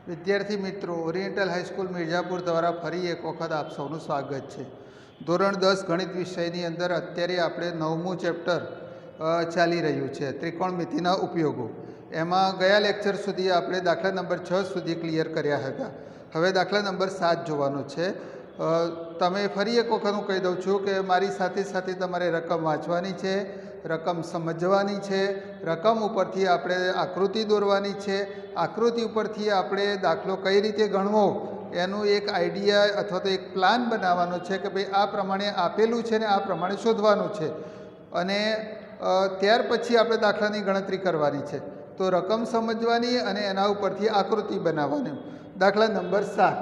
વિદ્યાર્થી મિત્રો, oriental high school Mirzapur દ્વારા ફરી એક વખત આપ સૌનું સ્વાગત છે. ધોરણ 10 ગણિત વિષયની અંદર અત્યારે આપણે 9મું ચેપ્ટર ચાલી રહ્યું છે, ત્રિકોણમિતિના ઉપયોગો. એમાં ગયા લેક્ચર સુધી આપણે દાખલા નંબર 6 સુધી ક્લિયર કર્યા હતા. હવે દાખલા નંબર 7 જોવાનો છે. તમે ફરી એક વખત હું કહી દઉં છું કે મારી સાથે સાથે તમારે રકમ વાંચવાની છે, રકમ સમજવાની છે, રકમ ઉપરથી આપણે આકૃતિ દોરવાની છે, આકૃતિ ઉપરથી આપણે દાખલો કઈ રીતે ગણવો એનું એક આઈડિયા અથવા તો એક પ્લાન બનાવવાનો છે કે ભાઈ આ પ્રમાણે આપેલું છે ને આ પ્રમાણે શોધવાનું છે, અને ત્યાર પછી આપણે દાખલાની ગણતરી કરવાની છે. તો રકમ સમજવાની અને એના ઉપરથી આકૃતિ બનાવવાની. દાખલા નંબર 7.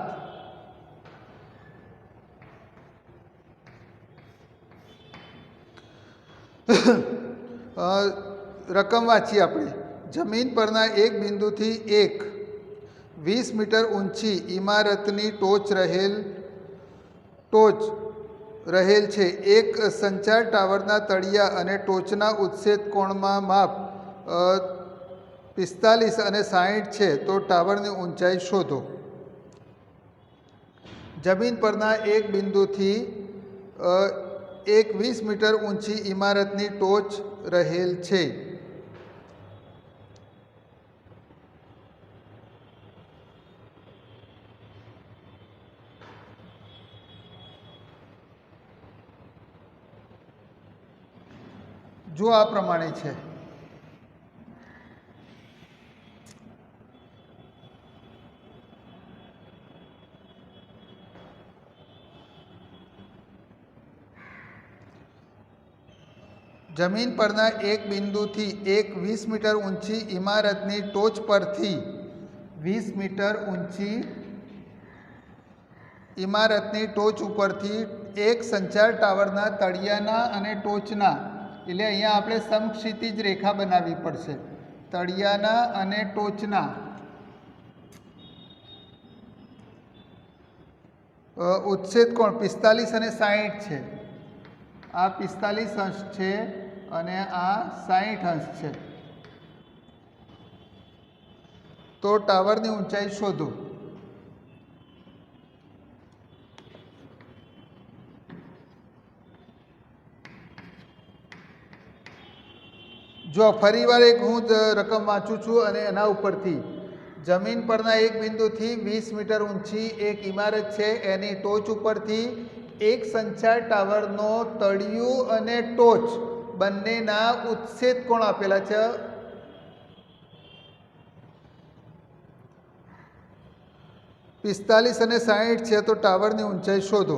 રકમ વાંચીએ આપણે. જમીન પરના એક બિંદુથી એક 20 મીટર ઊંચી ઇમારતની ટોચ રહેલ છે. એક સંચાર ટાવરના તળિયા અને ટોચના ઉચ્છેદ કોણમાં માપ 45 અને 60 છે. તો ટાવરની ઊંચાઈ શોધો. જમીન પરના એક બિંદુથી એક 20 મીટર ઊંચી ઇમારતની ટોચ રહેલ છે. જો આ પ્રમાણે છે. જમીન પરના એક બિંદુથી એક 20 મીટર ઊંચી ઇમારતની ટોચ પરથી 20 મીટર ઊંચી ઇમારતની ટોચ ઉપરથી એક સંચાર ટાવરના તળિયાના અને ટોચના, એટલે અહીંયા આપણે સમક્ષિતિજ રેખા બનાવવી પડશે. તળિયાના અને ટોચના ઉચ્છેદ કોણ 45 અને 60 છે. આ 45 અંશ છે અને આ 60 અંશ છે. તો ટાવરની ઊંચાઈ શોધો. જો ફરીવાર એક હું રકમ વાંચું છું અને એના ઉપરથી જમીન પરના એક બિંદુથી 20 મીટર ઊંચી એક ઇમારત છે, એની ટોચ ઉપરથી એક સંચાર ટાવરનો તળિયું અને ટોચ બંનેના ઉચ્છેદ કોણ આપેલા છે. પિસ્તાલીસ અને 60 છે. તો ટાવરની ઊંચાઈ શોધો.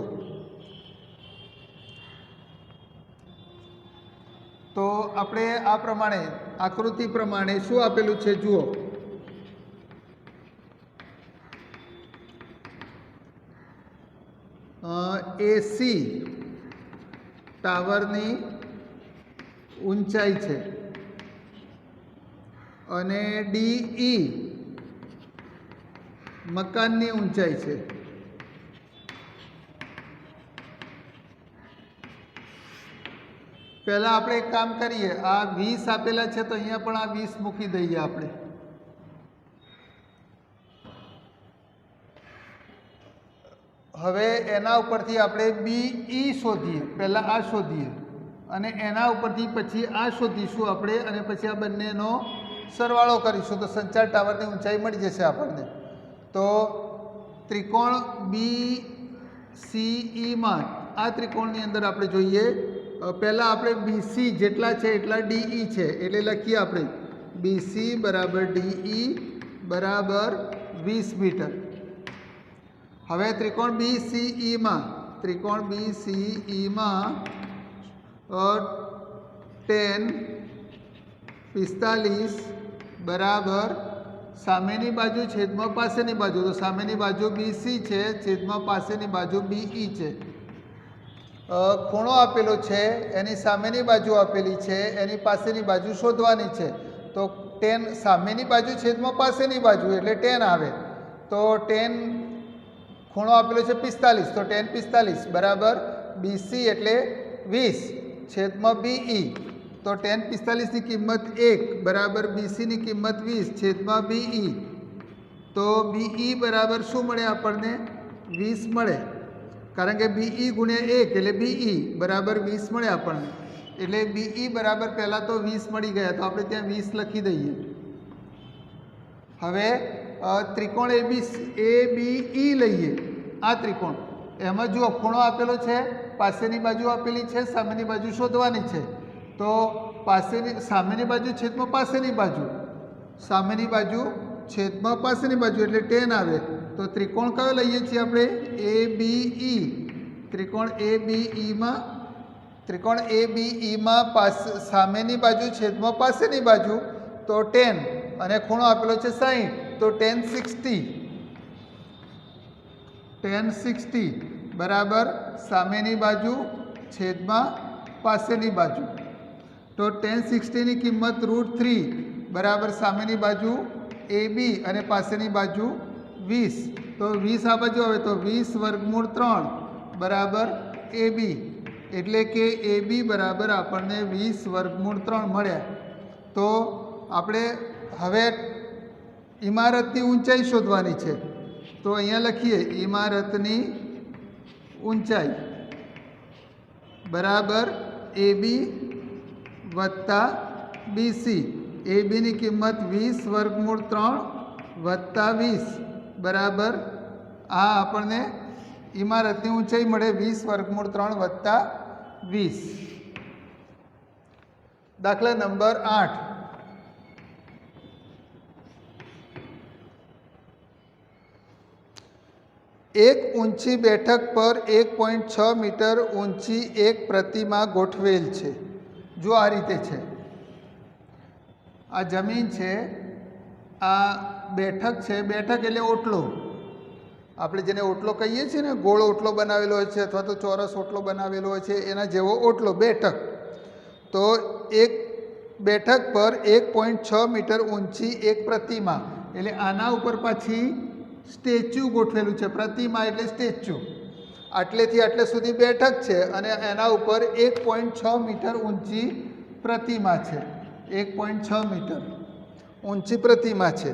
તો આપણે આ પ્રમાણે આકૃતિ પ્રમાણે શું આપેલું છે જુઓ. એસી ટાવરની ઊંચાઈ છે અને ડીઈ મકાનની ઊંચાઈ છે. પહેલાં આપણે એક કામ કરીએ. આ 20 આપેલા છે તો અહીંયા પણ આ 20 મૂકી દઈએ આપણે. હવે એના ઉપરથી આપણે બીઈ શોધીએ. પહેલાં આ શોધીએ અને એના ઉપરથી પછી આ શોધીશું આપણે, અને પછી આ બંનેનો સરવાળો કરીશું તો સંચાર ટાવરની ઊંચાઈ મળી જશે આપણને. તો ત્રિકોણ BCEમાં આ ત્રિકોણની અંદર આપણે જોઈએ. પહેલાં આપણે BC જેટલા છે એટલા DE છે, એટલે લખીએ આપણે BC બરાબર DE બરાબર 20 મીટર. હવે ત્રિકોણ BCEમાં tan 45 બરાબર સામેની બાજુ છેદમાં પાસેની બાજુ. તો સામેની બાજુ BC છે, છેદમાં પાસેની બાજુ BE છે. ખૂણો આપેલો છે, એની સામેની બાજુ આપેલી છે, એની પાસેની બાજુ શોધવાની છે. તો tan સામેની બાજુ છેદમાં પાસેની બાજુ એટલે tan આવે. તો tan ખૂણો આપેલો છે 45, તો tan 45 બરાબર BC એટલે 20 છેદમાં BE. તો tan 45 ની કિંમત 1 બરાબર BC ની કિંમત 20 છેદમાં BE. તો BE બરાબર શું મળે આપણને? 20 મળે, કારણ કે BE ગુણ્યા 1 એટલે BE બરાબર 20 મળે આપણને. એટલે BE બરાબર પહેલાં તો 20 મળી ગયા, તો આપણે ત્યાં 20 લખી દઈએ. હવે ત્રિકોણ ABE લઈએ. આ ત્રિકોણ એમાં જુઓ ખૂણો આપેલો છે, પાસેની બાજુ આપેલી છે, સામેની બાજુ શોધવાની છે. તો સામેની બાજુ છેદમાં પાસેની બાજુ, સામેની બાજુ છેદમાં પાસેની બાજુ એટલે tan આવે. તો ત્રિકોણ કયો લઈએ છીએ આપણે? ABE. ત્રિકોણ ABEમાં સામેની બાજુ છેદમાં પાસેની બાજુ તો tan, અને ખૂણો આપેલો છે 60, તો tan 60 બરાબર સામેની બાજુ છેદમાં પાસેની બાજુ. તો tan 60ની કિંમત √3 બરાબર સામેની બાજુ AB અને પાસેની બાજુ 20. તો 20 આ બાજુ આવે તો 20√3 બરાબર AB. એટલે કે AB બરાબર આપણને 20√3 મળ્યા. તો આપણે હવે ઇમારતની ઊંચાઈ શોધવાની છે. તો અહીંયા લખીએ ઇમારતની ઊંચાઈ બરાબર AB વત્તા BC. ABની કિંમત 20√3 વત્તા 20 બરાબર આ આપણને ઇમારતની ઊંચાઈ મળે 20√3 વત્તા 20. દાખલા નંબર 8. એક ઊંચી બેઠક પર 1.6 મીટર ઊંચી એક પ્રતિમા ગોઠવેલ છે. જો આ રીતે છે, આ જમીન છે, આ બેઠક છે. બેઠક એટલે ઓટલો, આપણે જેને ઓટલો કહીએ છીએ ને, ગોળ ઓટલો બનાવેલો હોય છે અથવા તો ચોરસ ઓટલો બનાવેલો હોય છે, એના જેવો ઓટલો બેઠક. તો એક બેઠક પર 1.6 મીટર ઊંચી એક પ્રતિમા, એટલે આના ઉપર પાછી સ્ટેચ્યુ ગોઠવેલું છે. પ્રતિમા એટલે સ્ટેચ્યુ. આટલેથી આટલે સુધી બેઠક છે અને એના ઉપર 1.6 મીટર ઊંચી પ્રતિમા છે. 1.6 મીટર ઊંચી પ્રતિમા છે,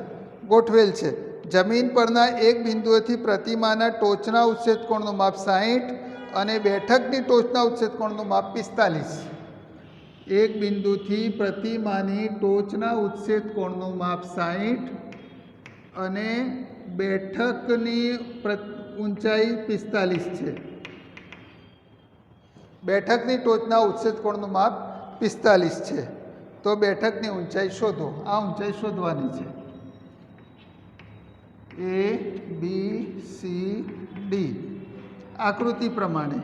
ગોઠવેલ છે. જમીન પરના એક બિંદુએથી પ્રતિમાના ટોચના ઉચ્છેદ કોણનું માપ 60 અને બેઠકની ટોચના ઉચ્છેદ કોણનું માપ 45. એક બિંદુથી પ્રતિમાની ટોચના ઉચ્છેદ કોણનું માપ 60 અને બેઠકની ઊંચાઈ 45 છે. બેઠકની ટોચના ઉચ્છેદ કોણનું માપ 45 છે. તો બેઠકની ઊંચાઈ શોધો. આ ઊંચાઈ શોધવાની છે. ABCD આકૃતિ પ્રમાણે.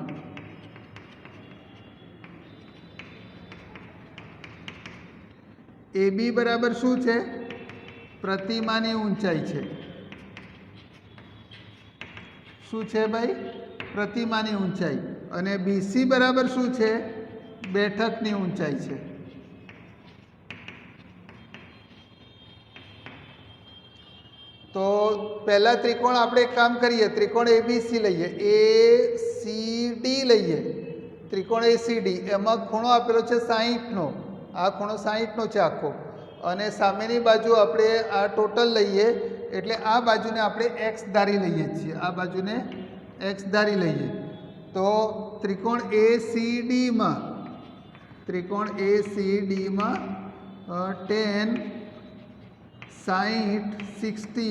AB બરાબર શું છે? પ્રતિમાની ઊંચાઈ છે. શું છે ભાઈ? પ્રતિમાની ઊંચાઈ. અને BC બરાબર શું છે? બેઠકની ઊંચાઈ છે. તો પહેલા ત્રિકોણ આપણે એક કામ કરીએ, ત્રિકોણ ABC લઈએ, ACD લઈએ. ત્રિકોણ ACD એમાં ખૂણો આપેલો છે 60નો. આ ખૂણો 60નો છે આખો. અને સામેની બાજુ આપણે આ ટોટલ લઈએ એટલે આ બાજુને આપણે x ધારી લઈએ છીએ. આ બાજુને x ધારી લઈએ. તો ત્રિકોણ ACDમાં tan 60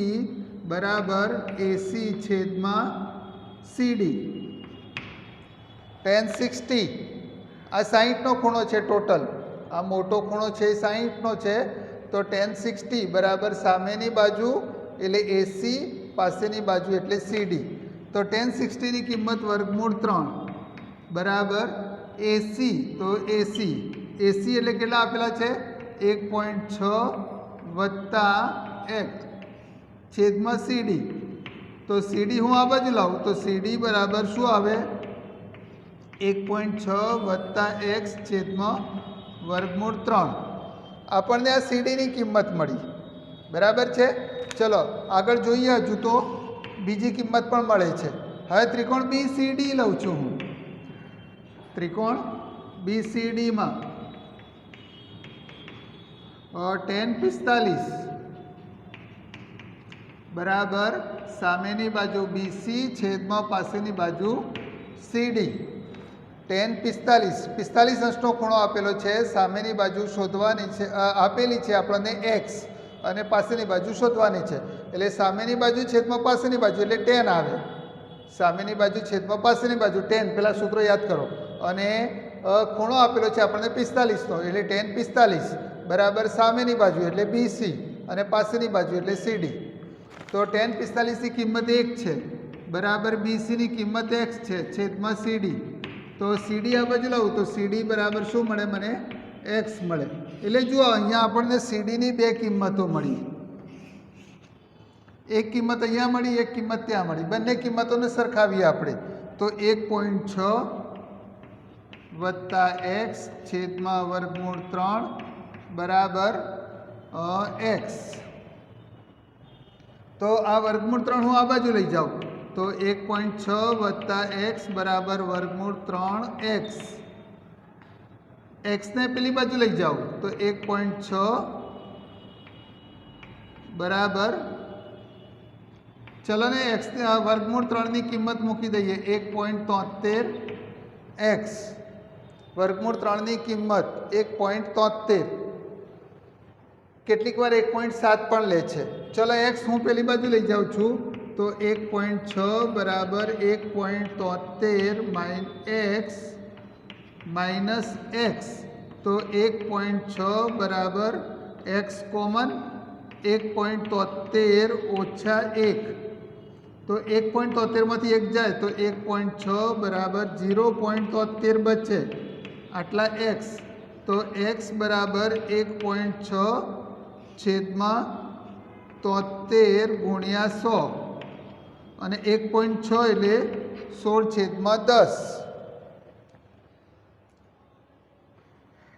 બરાબર AC છેદમાં CD. tan 60 આ 60નો ખૂણો છે ટોટલ. આ મોટો ખૂણો છે 60નો છે. તો tan 60 બરાબર સામેની બાજુ એટલે AC, પાસેની બાજુ એટલે CD. તો tan 60ની કિંમત √3 બરાબર AC. તો AC એટલે કેટલા આપેલા છે? 1.6 વત્તા x છેદમાં CD. તો CD હું આ બાજુ લાવું તો CD બરાબર શું આવે? 1.6 વત્તા x છેદમાં √3. આપણને આ CDની કિંમત મળી. બરાબર છે. ચલો આગળ જોઈએ. હજુ તો બીજી કિંમત પણ મળે છે. હવે ત્રિકોણ BCD લઉં છું હું. ત્રિકોણ BCDમાં tan 45 બરાબર સામેની બાજુ બીસી છેદમાં પાસેની બાજુ સીડી. tan 45 45 અંશનો ખૂણો આપેલો છે, સામેની બાજુ શોધવાની છે, આપેલી છે આપણને x અને પાસેની બાજુ શોધવાની છે. એટલે સામેની બાજુ છેદમાં પાસેની બાજુ એટલે tan આવે. સામેની બાજુ છેદમાં પાસેની બાજુ tan, પેલા સૂત્રો યાદ કરો. અને ખૂણો આપેલો છે આપણને 45નો એટલે tan 45 બરાબર સામેની બાજુ એટલે BC અને પાસેની બાજુ એટલે CD. તો tan 45ની કિંમત 1 છે બરાબર BCની કિંમત x છે છેદમાં CD. તો CD આ બાજુ લાવું તો CD બરાબર શું મળે મને? x મળે. એટલે જુઓ અહીંયા આપણને CDની બે કિંમતો મળી. એક કિંમત અહીંયા મળી, એક કિંમત ત્યાં મળી. બંને કિંમતોને સરખાવીએ આપણે તો 1.6 વત્તા x છેદમાં વર્ગમૂળ 3 બરાબર x. તો આ વર્ગમૂળ 3 હું આ બાજુ લઈ જાઉં તો 1.6 વત્તા x બરાબર વર્ગમૂળ 3x. xને પેલી બાજુ લઈ જાઉં તો 1.6 બરાબર, ચલો ને x વર્ગમૂળ 3ની કિંમત મૂકી દઈએ 1.73x. વર્ગમૂળ 3ની કિંમત 1.73. કેટલીક વાર 1.7 પણ લે છે. ચલો x હું પેલી બાજુ લઈ જાઉં છું તો 1.6 બરાબર 1.73 x માઇનસ x. તો 1.6 બરાબર x કોમન 1.73 ઓછા 1. તો 1.73માંથી 1 જાય તો 1.6 બરાબર 0.73 બચે આટલા x. તો x બરાબર 1.6 છેદમાં 73 ગુણ્યા 100 અને 1.6 એટલે 16 છેદમાં 10.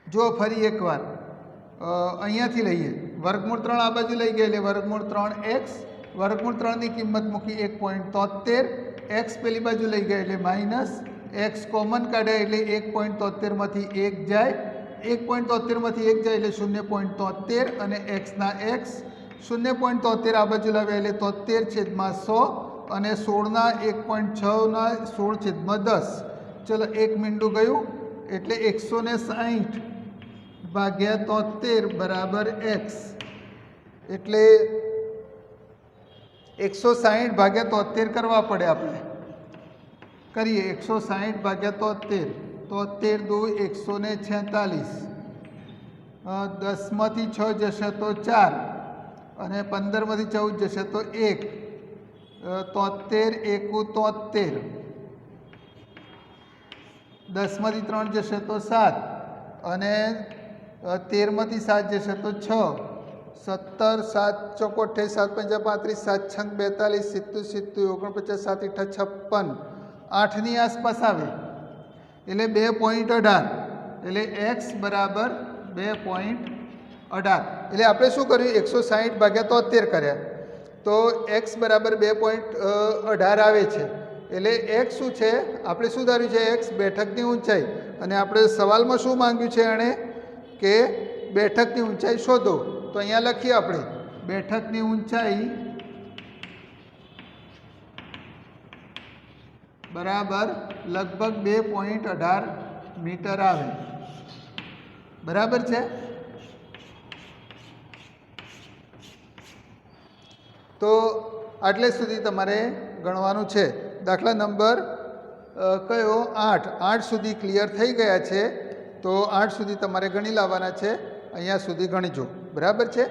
જો ફરી એકવાર અહીંયાથી લઈએ વર્ગમૂળ 3 આ બાજુ લઈ ગયા એટલે વર્ગમૂળ 3x. વર્ગમૂળ 3ની કિંમત મૂકી 1.73. x પેલી બાજુ લઈ ગયા એટલે માઇનસ. x કોમન કાઢ્યા એટલે 1.73માંથી 1 જાય. 1.73માંથી 1 જાય એટલે 0.73 અને xના x 0.73 આ બાજુ લાવ્યા એટલે 73 છેદમાં 100 અને 16ના 1.6ના 16 છેદમાં 10. ચલો એક મીંડું ગયું એટલે 160 ભાગ્યા 73 બરાબર x. એટલે 160 ભાગ્યા 73 કરવા પડે આપણે. કરીએ 160 ભાગ્યા 73. 73 દુ 146. 10માંથી 6 જશે તો 4 અને 15માંથી 14 જશે તો 1. 73 એકુ 73. 10માંથી 3 જશે તો 7 અને 13માંથી 7 જશે તો 6. 17 7 ચોક 28 7 5 35 7 6 42 70 70 49 7 8 56 8ની આસપાસ આવે એટલે 2.18. એટલે x બરાબર 2.18. એટલે આપણે શું કર્યું 160 ભાગ્યા 73 કર્યા તો x બરાબર 2.18 આવે છે. એટલે x શું છે આપણે શું ધાર્યું છે? x બેઠકની ઊંચાઈ. અને આપણે સવાલમાં શું માંગ્યું છે એણે કે બેઠકની ઊંચાઈ શોધો. તો અહીંયા લખીએ આપણે બેઠકની ઊંચાઈ બરાબર લગભગ 2.18 મીટર આવે. બરાબર છે. તો આટલે સુધી તમારે ગણવાનું છે. દાખલા નંબર કયો 8 સુધી ક્લિયર થઈ ગયા છે. તો 8 સુધી તમારે ગણી લાવવાના છે. અહીંયા સુધી ગણીજો. બરાબર છે.